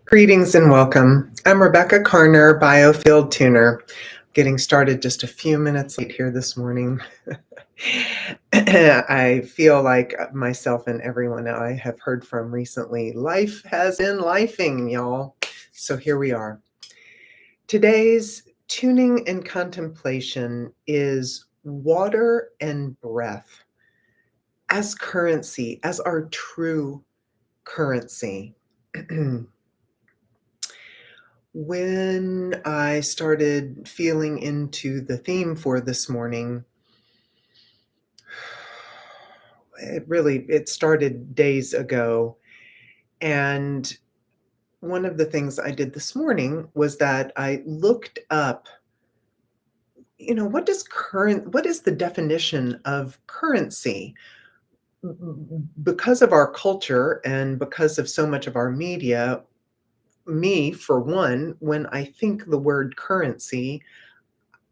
Greetings and welcome. I'm Rebecca Carner, Biofield tuner. Getting started just a few minutes late here this morning. I feel like myself and everyone I have heard from recently, life has been lifing, y'all. So here we are. Today's tuning and contemplation is water and breath as currency, as our true currency. When I started feeling into the theme for this morning, it started days ago. And one of the things I did this morning was that I looked up, what is the definition of currency? Because of our culture and because of so much of our media, me, for one, when I think the word currency,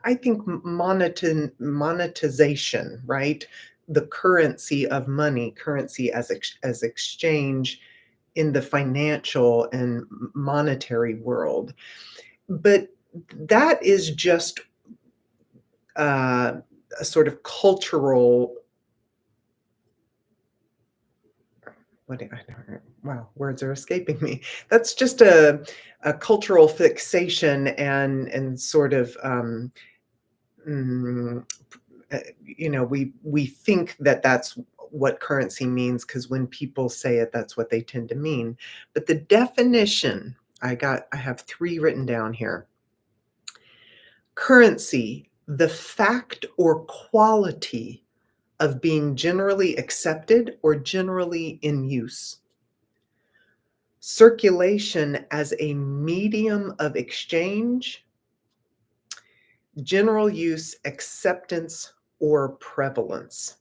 I think monetization, right? The currency of money, currency as exchange in the financial and monetary world. But that is just uh, a sort of cultural. Wow, words are escaping me. That's just a cultural fixation and sort of mm, we think that that's what currency means because when people say it, that's what they tend to mean. But the definition, I have three written down here. Currency, the fact or quality of being generally accepted or generally in use. Circulation as a medium of exchange, general use, acceptance, or prevalence.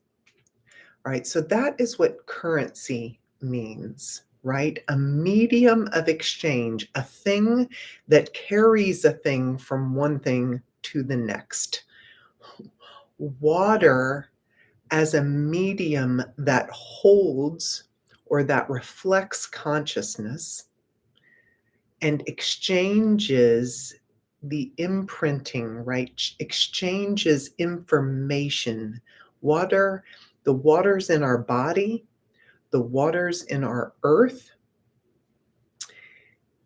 All right, so that is what currency means, right? A medium of exchange, a thing that carries a thing from one thing to the next. Water as a medium that holds or that reflects consciousness and exchanges the imprinting, right? Exchanges information. Water, the waters in our body, the waters in our earth,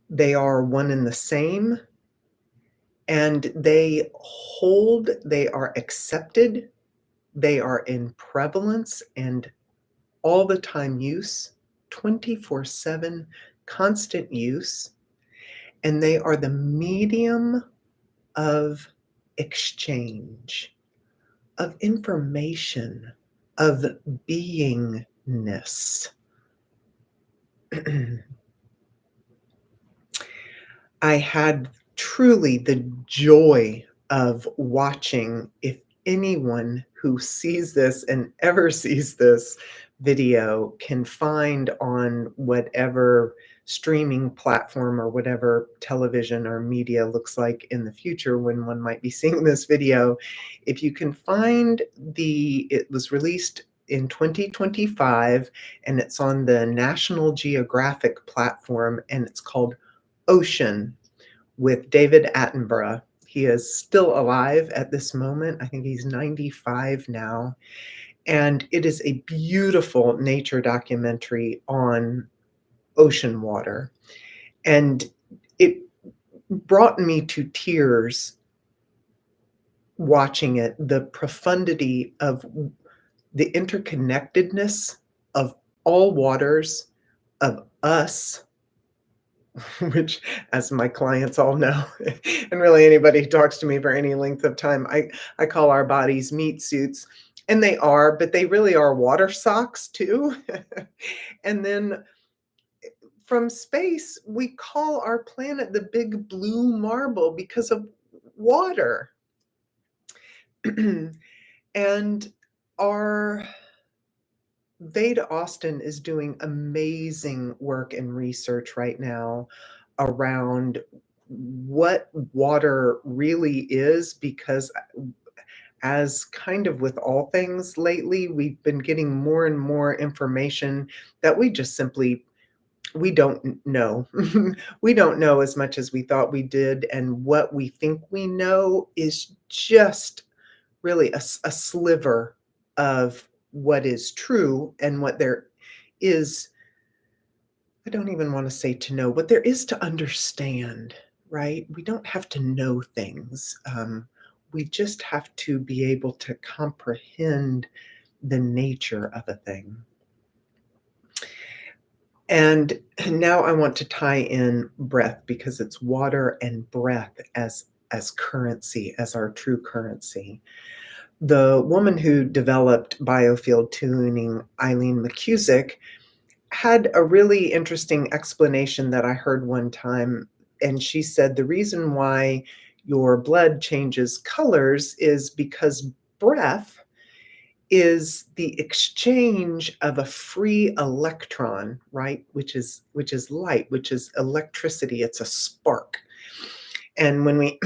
they are one and the same, and they hold, they are accepted, they are in prevalence and all the time use, 24/7, constant use, and they are the medium of exchange, of information, of beingness. I had truly the joy of watching. If anyone who sees this and ever sees this video can find on whatever streaming platform or whatever television or media looks like in the future when one might be seeing this video, if you can find it was released in 2025 and it's on the National Geographic platform and it's called Ocean with David Attenborough. He is still alive at this moment. I think he's 95 now. And it is a beautiful nature documentary on ocean water. And it brought me to tears watching it, the profundity of the interconnectedness of all waters, of us, which, as my clients all know, and really anybody who talks to me for any length of time, I call our bodies meat suits, and they are, but they really are water socks too. And then from space, we call our planet the big blue marble because of water. And our Veda Austin is doing amazing work and research right now around what water really is, because as kind of with all things lately, we've been getting more and more information that we just simply we don't know. We don't know as much as we thought we did, and what we think we know is just really a sliver of what is true and what there is. I don't even wanna say to know, what there is to understand, right? We don't have to know things, we just have to be able to comprehend the nature of a thing. And now I want to tie in breath because it's water and breath as currency, as our true currency. The woman who developed biofield tuning, Eileen McCusick, had a really interesting explanation that I heard one time, and she said the reason why your blood changes colors is because breath is the exchange of a free electron, right? Which is light, which is electricity, it's a spark. And when we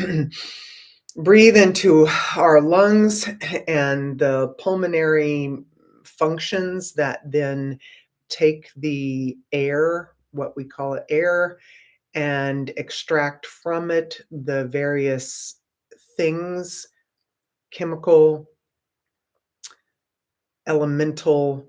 breathe into our lungs and the pulmonary functions that then take the air, what we call it air, and extract from it the various things, chemical, elemental,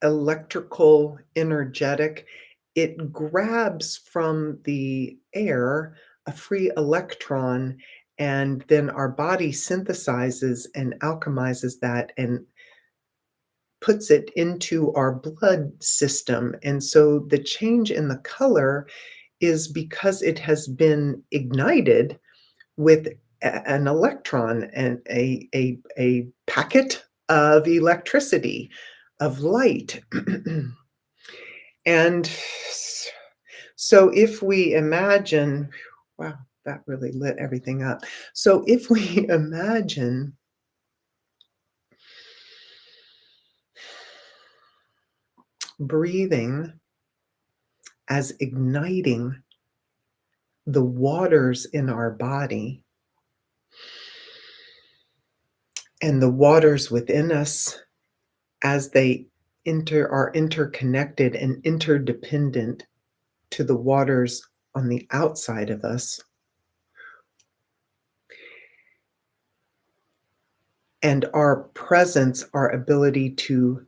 electrical, energetic, it grabs from the air a free electron, and then our body synthesizes and alchemizes that and puts it into our blood system. And so the change in the color is because it has been ignited with an electron and a packet of electricity, of light. And so if we imagine, wow, that really lit everything up. So if we imagine breathing as igniting the waters in our body and the waters within us as they are interconnected and interdependent to the waters on the outside of us, and our presence, our ability to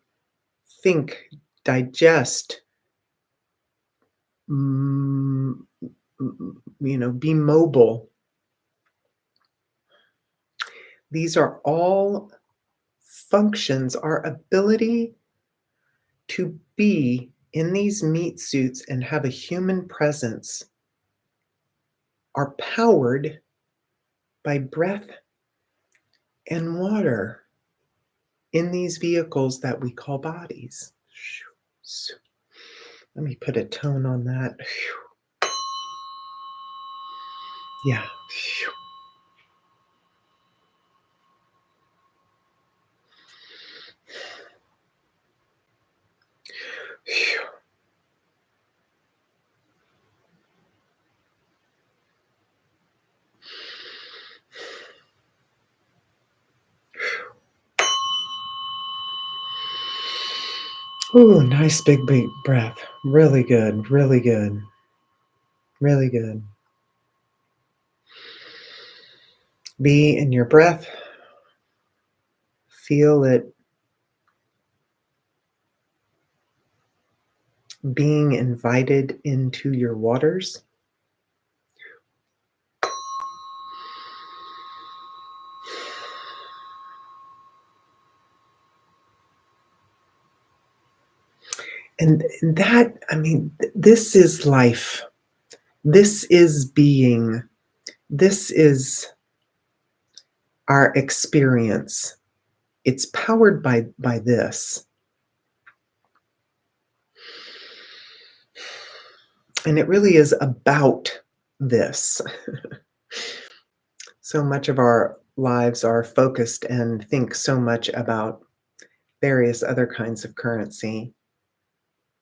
think, digest, mm, be mobile. These are all functions, our ability to be in these meat suits and have a human presence are powered by breath and water in these vehicles that we call bodies. Let me put a tone on that. Yeah. Ooh, nice big breath. Really good, really good, really good. Be in your breath. Feel it being invited into your waters. And that, I mean, this is life. This is being. This is our experience. It's powered by this. And it really is about this. So much of our lives are focused and think so much about various other kinds of currency.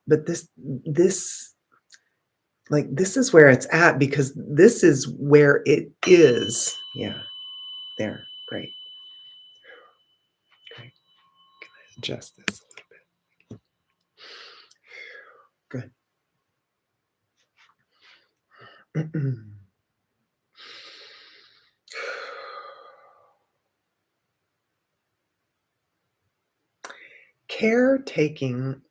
But this this is where it's at because this is where it is. Yeah, there. Great. Great. Can I adjust this a little bit? Good. Caretaking,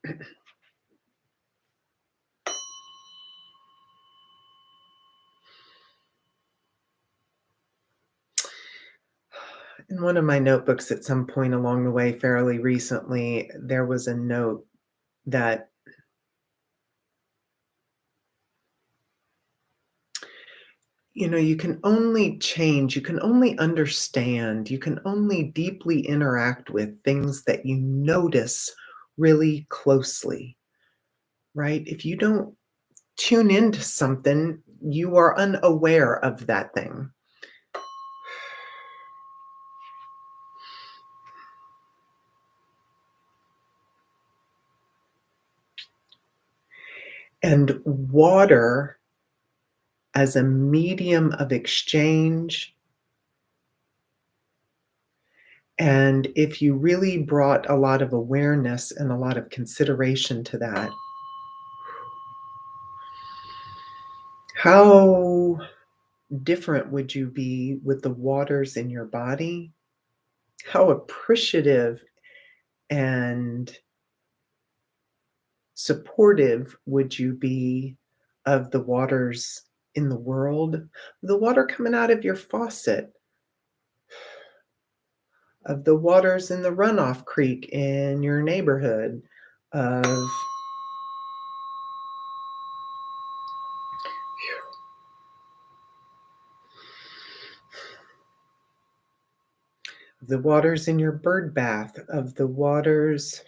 in one of my notebooks at some point along the way fairly recently, there was a note that, you can only change, you can only understand, you can only deeply interact with things that you notice really closely, right? If you don't tune into something, you are unaware of that thing. And water as a medium of exchange, and if you really brought a lot of awareness and a lot of consideration to that, how different would you be with the waters in your body? How appreciative and supportive would you be of the waters in the world? The water coming out of your faucet, of the waters in the runoff creek in your neighborhood, of the waters in your bird bath, of the waters,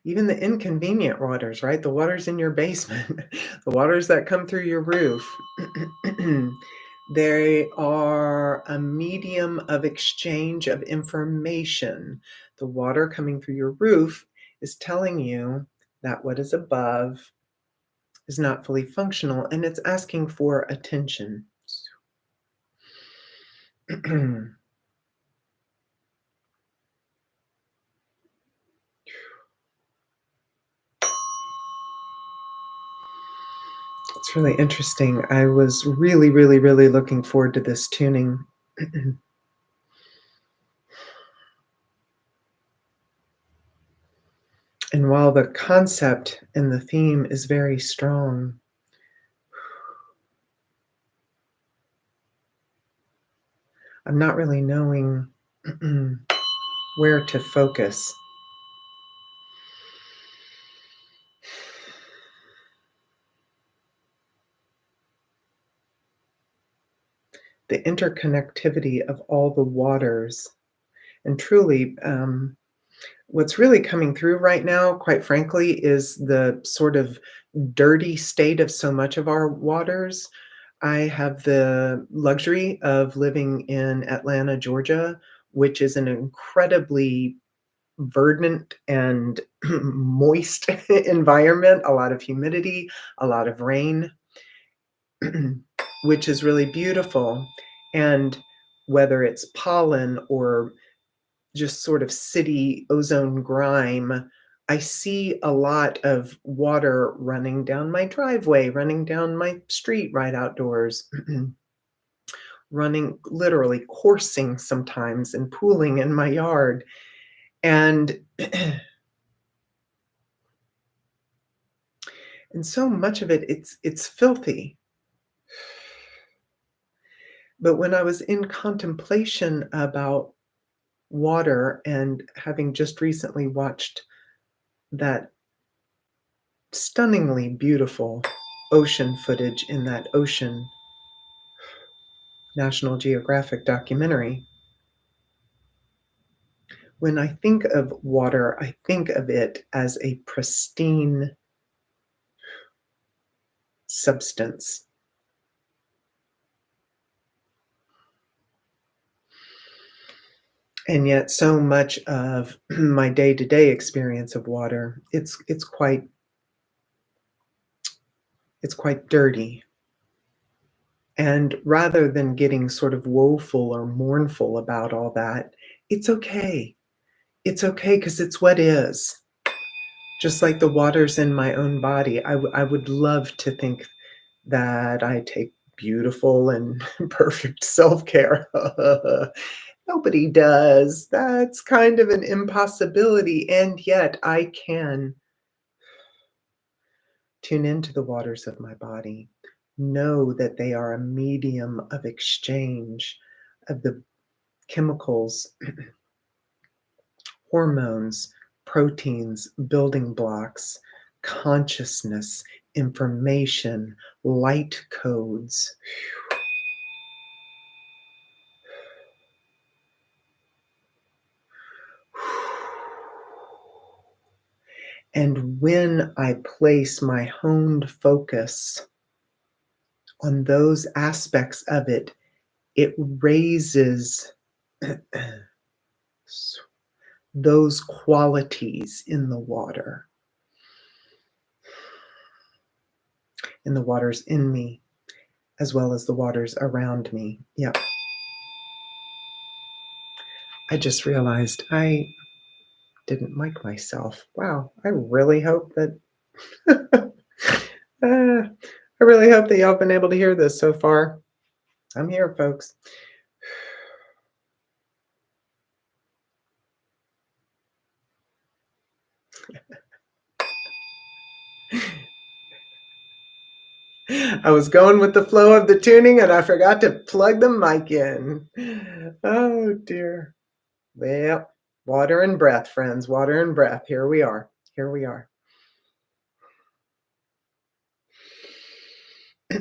even the inconvenient waters, right? The waters in your basement, the waters that come through your roof. They are a medium of exchange of information. The water coming through your roof is telling you that what is above is not fully functional and it's asking for attention. It's really interesting. I was really, really, really looking forward to this tuning. And while the concept and the theme is very strong, I'm not really knowing where to focus. The interconnectivity of all the waters. And truly, what's really coming through right now, quite frankly, is the sort of dirty state of so much of our waters. I have the luxury of living in Atlanta, Georgia, which is an incredibly verdant and moist environment, a lot of humidity, a lot of rain, which is really beautiful. And whether it's pollen or just sort of city ozone grime, I see a lot of water running down my driveway, running down my street right outdoors, running literally coursing sometimes and pooling in my yard. And and so much of it it's filthy. But when I was in contemplation about water and having just recently watched that stunningly beautiful ocean footage in that ocean National Geographic documentary. When I think of water, I think of it as a pristine substance. And yet so much of my day-to-day experience of water, it's quite dirty And rather than getting sort of woeful or mournful about all that, it's okay. It's okay because it's what is. Just like the waters in my own body, I would love to think that I take beautiful and perfect self-care. Nobody does. That's kind of an impossibility, and yet I can tune into the waters of my body, know that they are a medium of exchange of the chemicals, hormones, proteins, building blocks, consciousness, information, light codes. And when I place my honed focus on those aspects of it, it raises those qualities in the waters in me, as well as the waters around me. Yeah. I just realized I didn't mic myself. Wow. I really hope that I really hope that y'all have been able to hear this so far. I'm here, folks. I was going with the flow of the tuning and I forgot to plug the mic in. Oh dear. Well, water and breath, friends. Water and breath. Here we are. Here we are. Nice.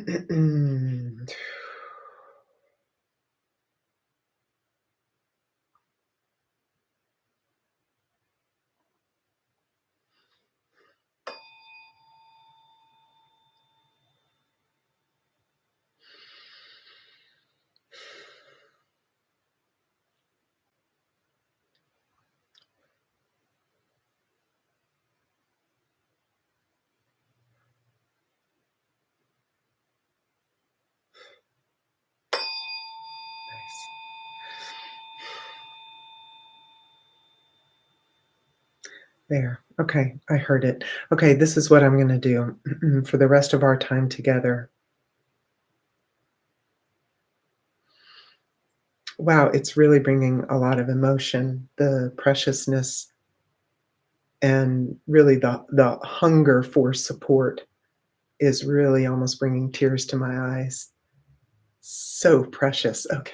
There. Okay, I heard it. Okay, this is what I'm going to do for the rest of our time together. Wow, it's really bringing a lot of emotion, the preciousness, and really the hunger for support is really almost bringing tears to my eyes. So precious. Okay.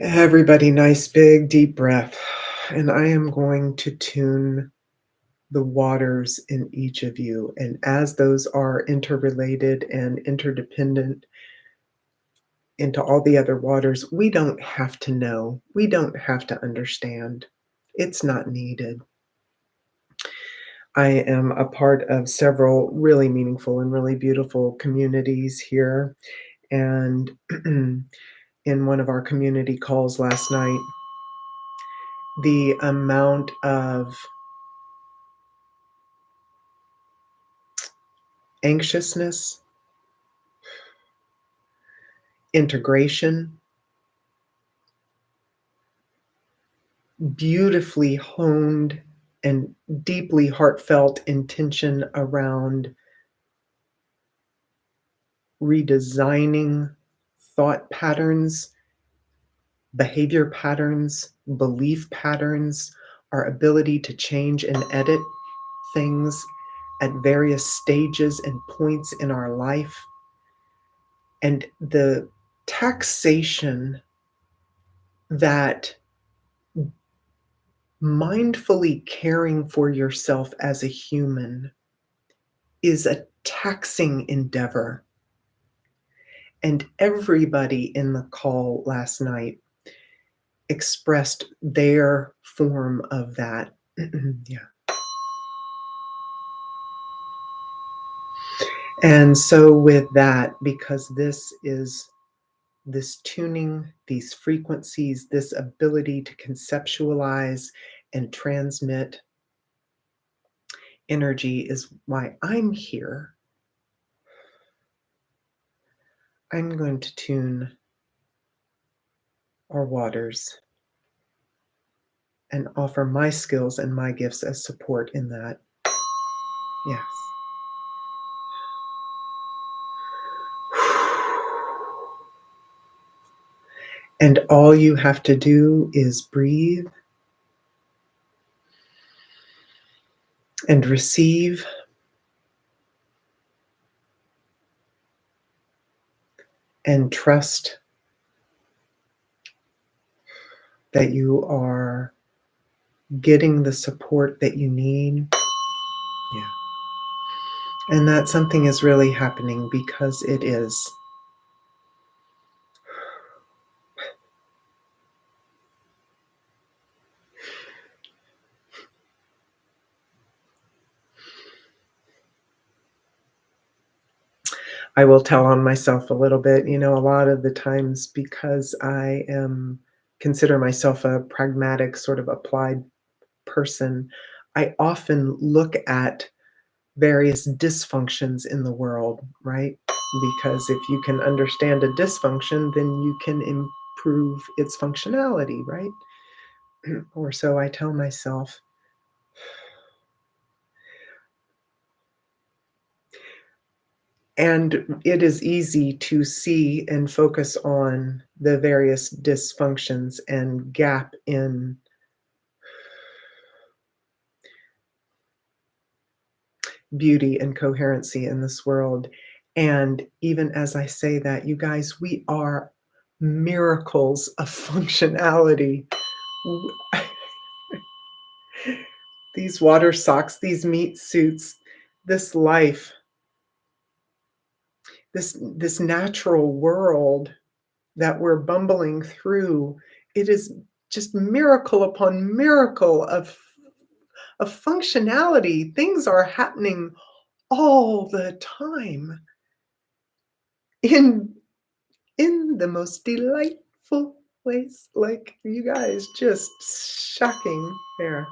Everybody, nice big deep breath. And I am going to tune the waters in each of you. And as those are interrelated and interdependent into all the other waters, we don't have to know. We don't have to understand. It's not needed. I am a part of several really meaningful and really beautiful communities here. And in one of our community calls last night, the amount of anxiousness, integration, beautifully honed and deeply heartfelt intention around redesigning thought patterns, behavior patterns, belief patterns, our ability to change and edit things at various stages and points in our life, and the taxation that mindfully caring for yourself as a human is a taxing endeavor. And everybody in the call last night expressed their form of that. Yeah. And so, with that, because this is this tuning, these frequencies, this ability to conceptualize and transmit energy is why I'm here. I'm going to tune our waters and offer my skills and my gifts as support in that. Yes. And all you have to do is breathe and receive and trust that you are getting the support that you need. Yeah. And that something is really happening because it is. I will tell on myself a little bit, a lot of the times because I am consider myself a pragmatic sort of applied person, I often look at various dysfunctions in the world, right? Because if you can understand a dysfunction, then you can improve its functionality, right? Or so I tell myself. And it is easy to see and focus on the various dysfunctions and gap in beauty and coherency in this world. And even as I say that, you guys, we are miracles of functionality. These water socks, these meat suits, this life, this natural world that we're bumbling through, it is just miracle upon miracle of functionality. Things are happening all the time in the most delightful ways. Like you guys, just shocking there.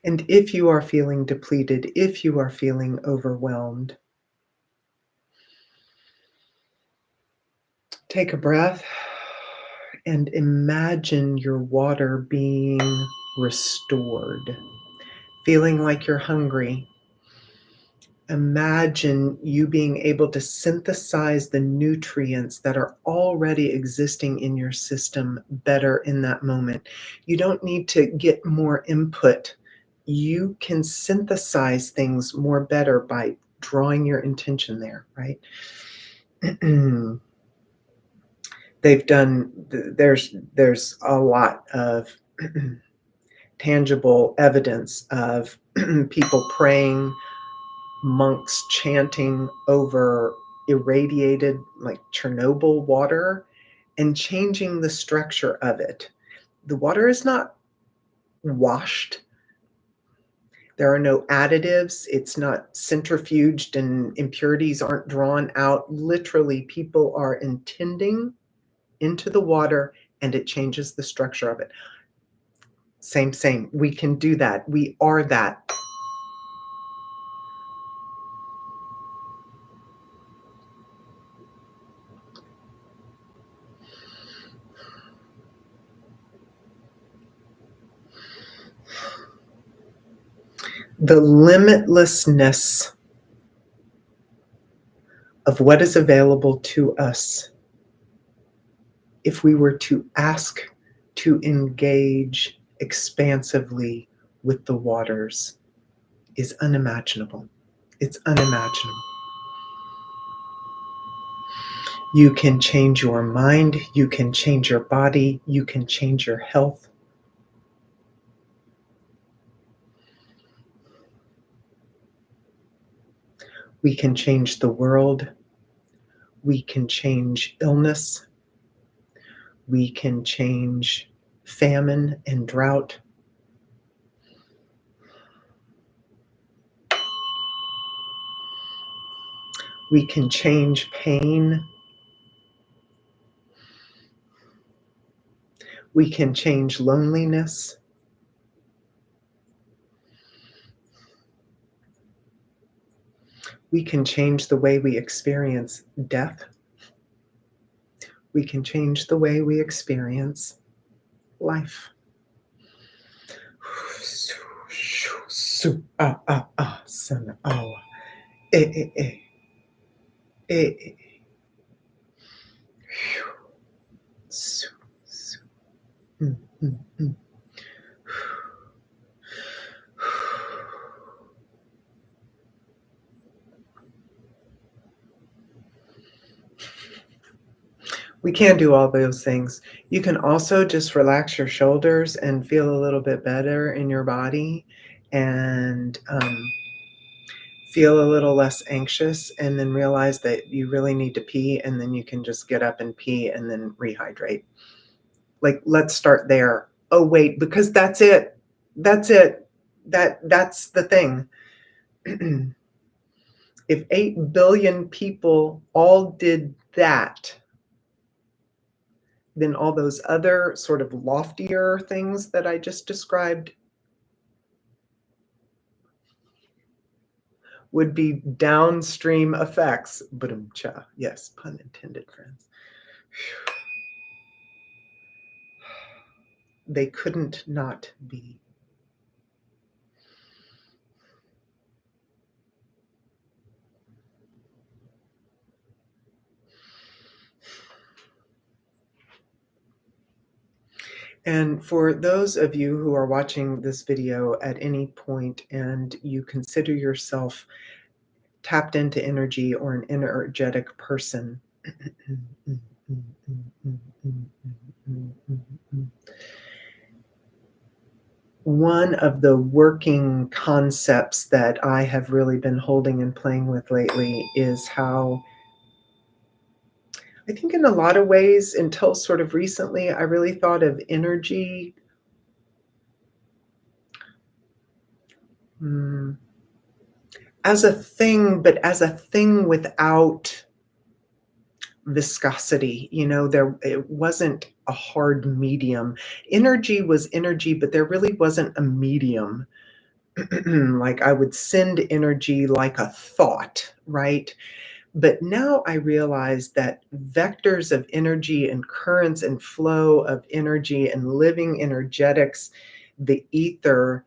And if you are feeling depleted, if you are feeling overwhelmed, take a breath and imagine your water being restored, feeling like you're hungry. Imagine you being able to synthesize the nutrients that are already existing in your system better in that moment. You don't need to get more input. You can synthesize things more better by drawing your intention there, right? They've done, there's a lot of tangible evidence of people praying, monks chanting over irradiated, like Chernobyl water, and changing the structure of it. The water is not washed. There are no additives. It's not centrifuged and impurities aren't drawn out. Literally, people are intending into the water and it changes the structure of it. Same. We can do that. We are that. The limitlessness of what is available to us if we were to ask to engage expansively with the waters is unimaginable. It's unimaginable. You can change your mind, you can change your body, you can change your health. We can change the world. We can change illness. We can change famine and drought. We can change pain. We can change loneliness. We can change the way we experience death. We can change the way we experience life. Su ah ah ah sana awa. Eh eh eh. Eh eh. Su su. Mm, mm, mm. We can do all those things. You can also just relax your shoulders and feel a little bit better in your body and feel a little less anxious, and then realize that you really need to pee, and then you can just get up and pee and then rehydrate. Like, let's start there. Oh, wait, because that's it. That's it. That's the thing. If 8 billion people all did that, then all those other sort of loftier things that I just described would be downstream effects. Ba-dum-cha. Yes, pun intended, friends. They couldn't not be. And for those of you who are watching this video at any point and you consider yourself tapped into energy or an energetic person, one of the working concepts that I have really been holding and playing with lately is how I think in a lot of ways, until sort of recently, I really thought of energy mm, as a thing, but as a thing without viscosity. There it wasn't a hard medium. Energy was energy, but there really wasn't a medium. Like I would send energy like a thought, right? But now I realize that vectors of energy and currents and flow of energy and living energetics, the ether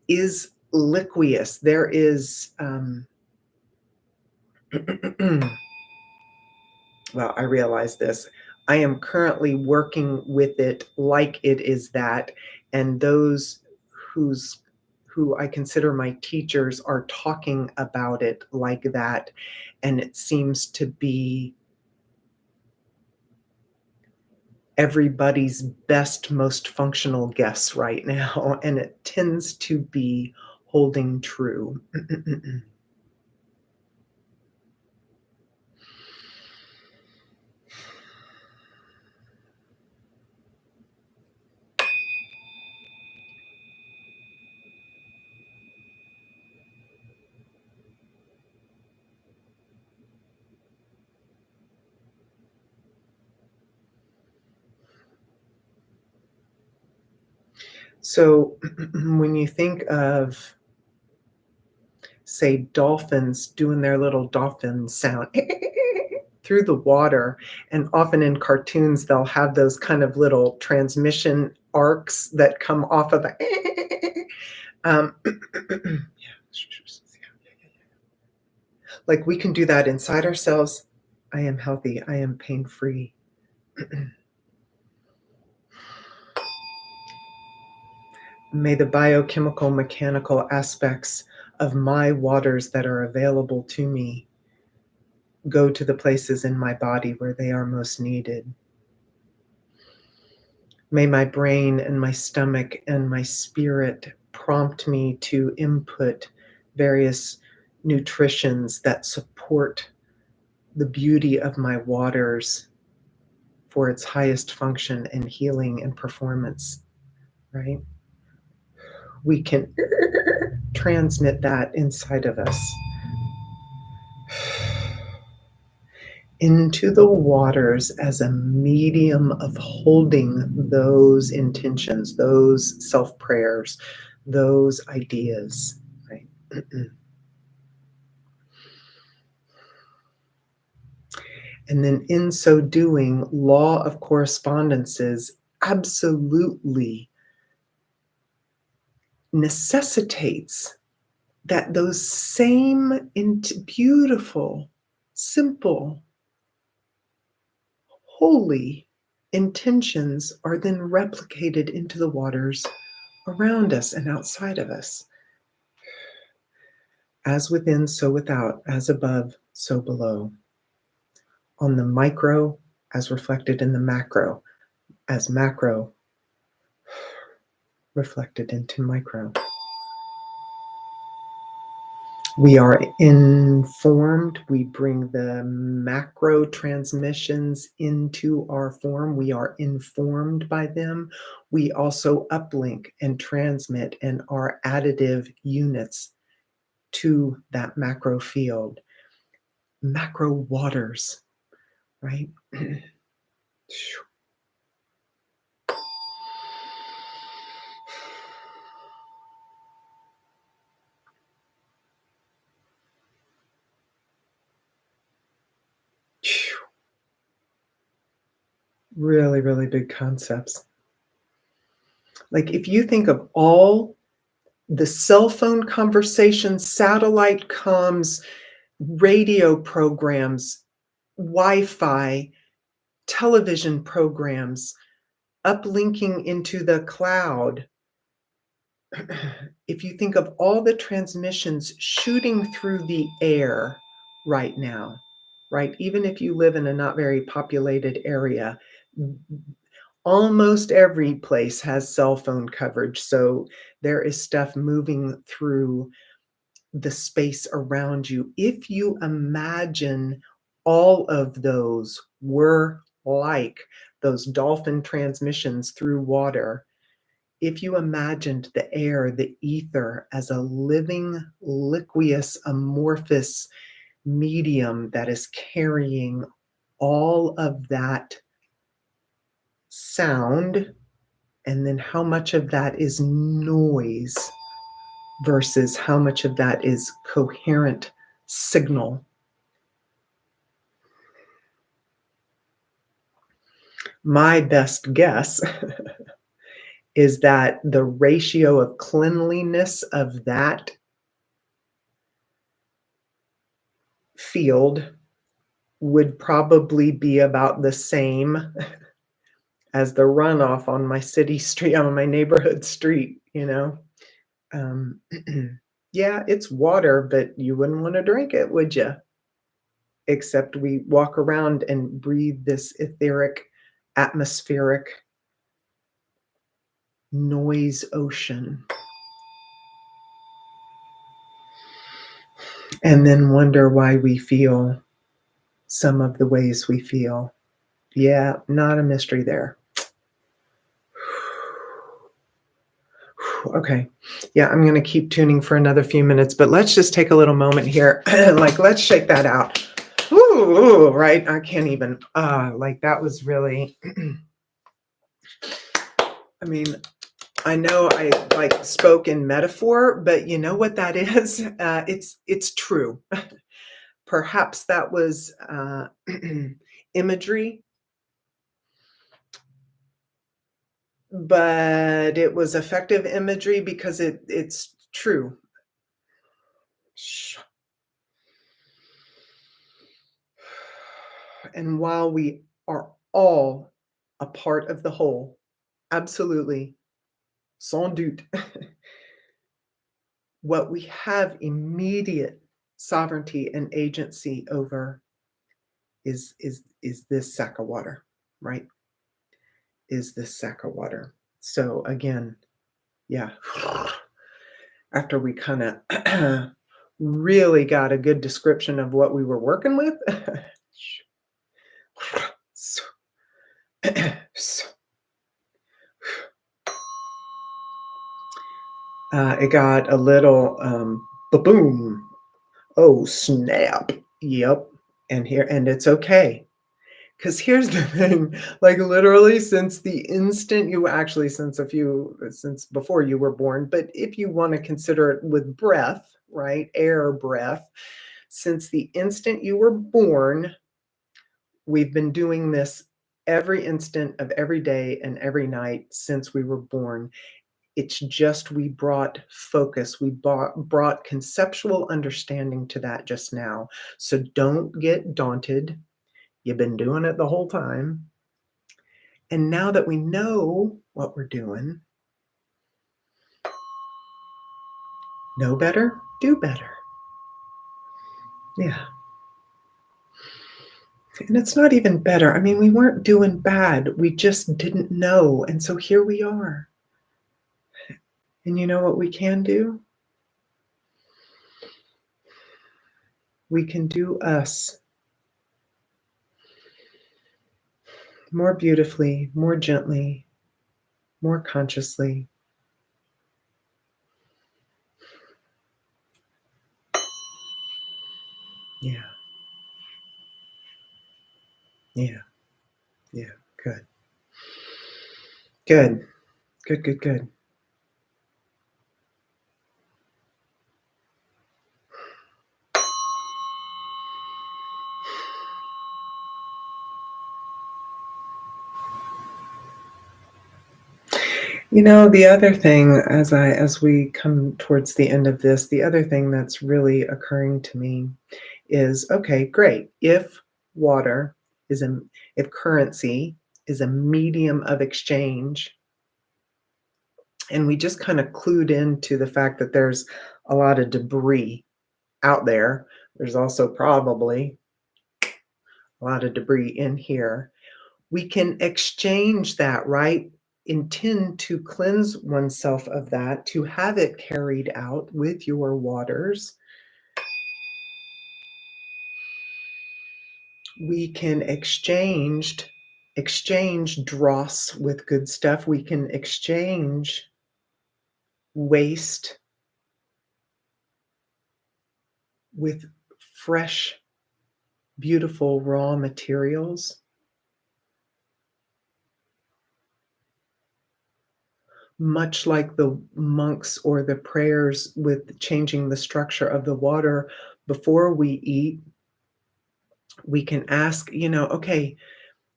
is liqueous. There is, well, I realize this. I am currently working with it like it is that, and those whose who I consider my teachers are talking about it like that, and it seems to be everybody's best, most functional guess right now, and it tends to be holding true. So when you think of, say, dolphins doing their little dolphin sound through the water, and often in cartoons, they'll have those kind of little transmission arcs that come off of the like we can do that inside ourselves. I am healthy. I am pain-free. May the biochemical, mechanical aspects of my waters that are available to me go to the places in my body where they are most needed. May my brain and my stomach and my spirit prompt me to input various nutritions that support the beauty of my waters for its highest function and healing and performance, right? We can transmit that inside of us into the waters as a medium of holding those intentions, those self prayers, those ideas, right? And then in so doing, law of correspondences absolutely necessitates that those same beautiful, simple, holy intentions are then replicated into the waters around us and outside of us. As within, so without, as above, so below. On the micro, as reflected in the macro, as macro reflected into micro. We are informed. We bring the macro transmissions into our form. We are informed by them. We also uplink and transmit and are additive units to that macro field. Macro waters, right? Really, really big concepts. Like if you think of all the cell phone conversations, satellite comms, radio programs, Wi-Fi, television programs, uplinking into the cloud. If you think of all the transmissions shooting through the air right now, right? Even if you live in a not very populated area, almost every place has cell phone coverage. So there is stuff moving through the space around you. If you imagine all of those were like those dolphin transmissions through water, if you imagined the air, the ether, as a living, liqueous, amorphous medium that is carrying all of that sound, and then how much of that is noise versus how much of that is coherent signal. My best guess is that the ratio of cleanliness of that field would probably be about the same as the runoff on my city street, on my neighborhood street, you know? Um, yeah, it's water, but you wouldn't want to drink it, would you? Except we walk around and breathe this etheric, atmospheric noise ocean. And then wonder why we feel some of the ways we feel. Yeah, not a mystery there. Okay. Yeah, I'm going to keep tuning for another few minutes, but let's just take a little moment here. Like, let's shake that out. Ooh, right? I can't even. Like, that was really. I mean, I know I like spoke in metaphor, but you know what that is? It's true. Perhaps that was imagery, but it was effective imagery because it's true. And while we are all a part of the whole, absolutely, sans doute, what we have immediate sovereignty and agency over is this sack of water, right? Is this sack of water. So again, yeah, after we kind of really got a good description of what we were working with, It got a little, ba-boom. Oh, snap. Yep. And it's okay. Because here's the thing, like, literally since the instant you actually since before you were born, but if you wanna consider it with breath, right, air breath, since the instant you were born, we've been doing this every instant of every day and every night since we were born. It's just we brought focus, we brought conceptual understanding to that just now. So don't get daunted. You've been doing it the whole time. And now that we know what we're doing, know better, do better. Yeah. And it's not even better. I mean, we weren't doing bad. We just didn't know. And so here we are. And you know what we can do? We can do us more beautifully, more gently, more consciously. Yeah. Yeah. Yeah. Good. Good. Good, good, good. You know, the other thing as we come towards the end of this, the other thing that's really occurring to me is, okay, great. Water is a if currency is a medium of exchange, and we just kind of clued into the fact that there's a lot of debris out there. There's also probably a lot of debris in here. We can exchange that, right? Intend to cleanse oneself of that, to have it carried out with your waters. We can exchange dross with good stuff. We can exchange waste with fresh, beautiful raw materials, much like the monks or the prayers with changing the structure of the water before we eat. We can ask, okay,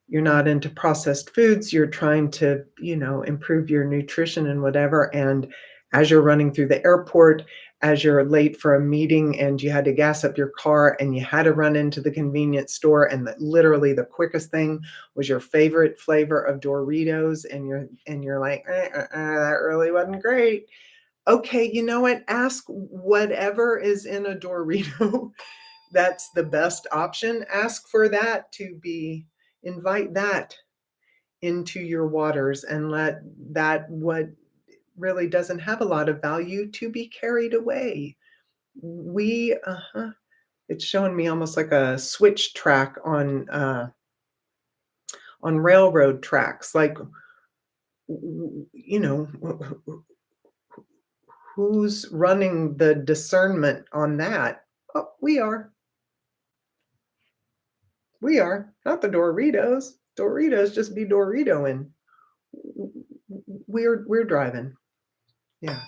you're not into processed foods, you're trying to, improve your nutrition and whatever, and as you're running through the airport, as you're late for a meeting and you had to gas up your car and you had to run into the convenience store and literally the quickest thing was your favorite flavor of Doritos and you're like, that really wasn't great. Okay, you know what? Ask whatever is in a Dorito that's the best option. Ask for that to be invite that into your waters and let that what really doesn't have a lot of value to be carried away. It's showing me almost like a switch track on railroad tracks. Like, who's running the discernment on that? Oh, we are not the Doritos. Doritos just be Doritoing. We're driving. Yeah.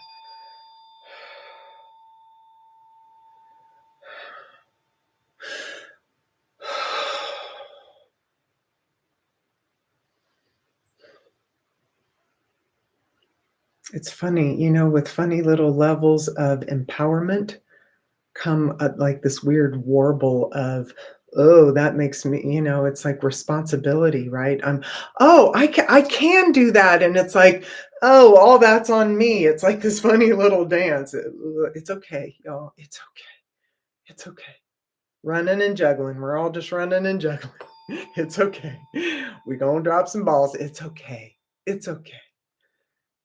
It's funny, with funny little levels of empowerment come like this weird warble of, oh, that makes me, it's like responsibility, right? Oh, I can do that. And it's like, oh, all that's on me. It's like this funny little dance. It's okay, y'all. It's okay. It's okay. Running and juggling. We're all just running and juggling. It's okay. We gonna drop some balls. It's okay. It's okay.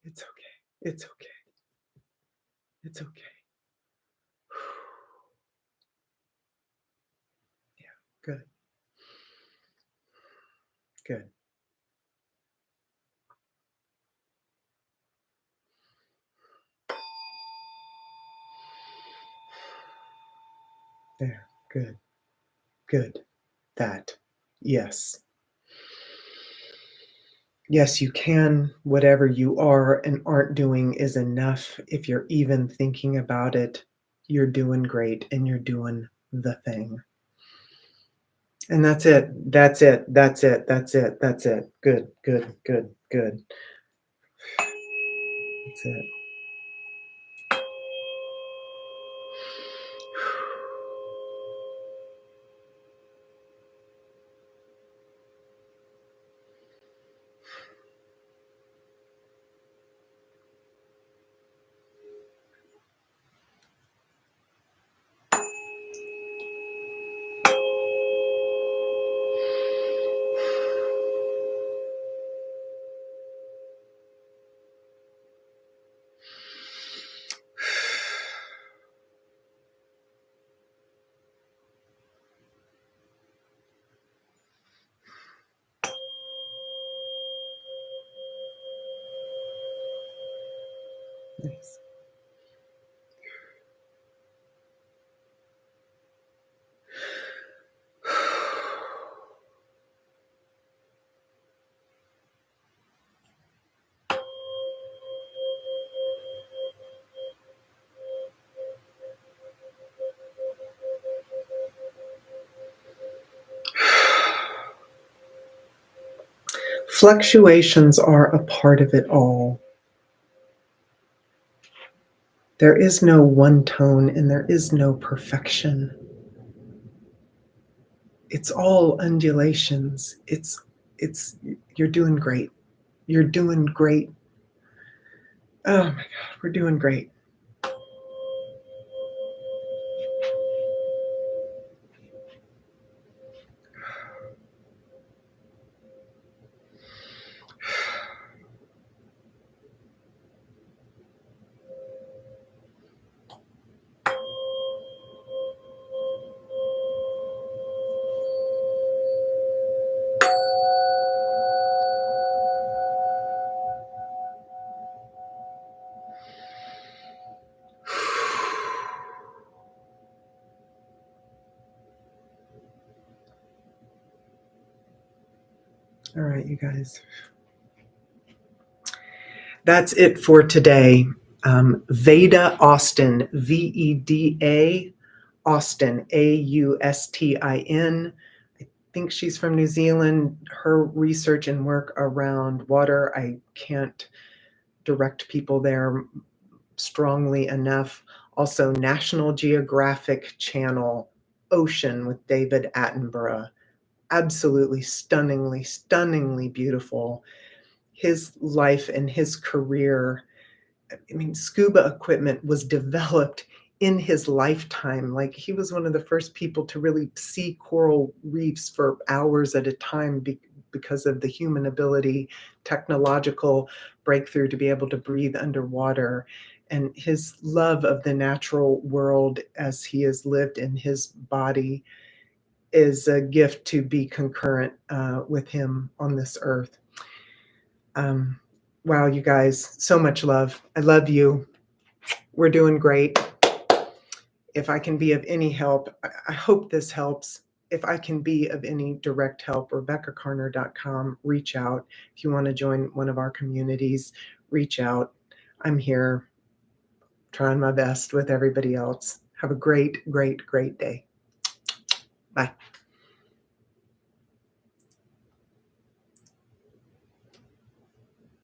It's okay. It's okay. It's okay. Yeah, good. Good. There. Good. Good. That. Yes. Yes, you can. Whatever you are and aren't doing is enough. If you're even thinking about it, you're doing great and you're doing the thing. And that's it. That's it. That's it. That's it. That's it. Good, good, good, good. That's it. Nice. Fluctuations are a part of it all. There is no one tone and there is no perfection. It's all undulations. It's you're doing great. You're doing great. Oh my god, we're doing great. All right, you guys. That's it for today. Veda Austin, Veda Austin, Austin. I think she's from New Zealand. Her research and work around water, I can't direct people there strongly enough. Also, National Geographic Channel, Ocean with David Attenborough. Absolutely stunningly, stunningly beautiful. His life and his career, I mean, scuba equipment was developed in his lifetime. Like he was one of the first people to really see coral reefs for hours at a time because of the human ability, technological breakthrough to be able to breathe underwater. And his love of the natural world as he has lived in his body is a gift to be concurrent with him on this earth. Um, wow, you guys, so much love. I love you. We're doing great. If I can be of any help, I hope this helps. If I can be of any direct help, RebeccaCarner.com, reach out. If you want to join one of our communities, reach out. I'm here trying my best with everybody else. Have a great, great, great day. Bye.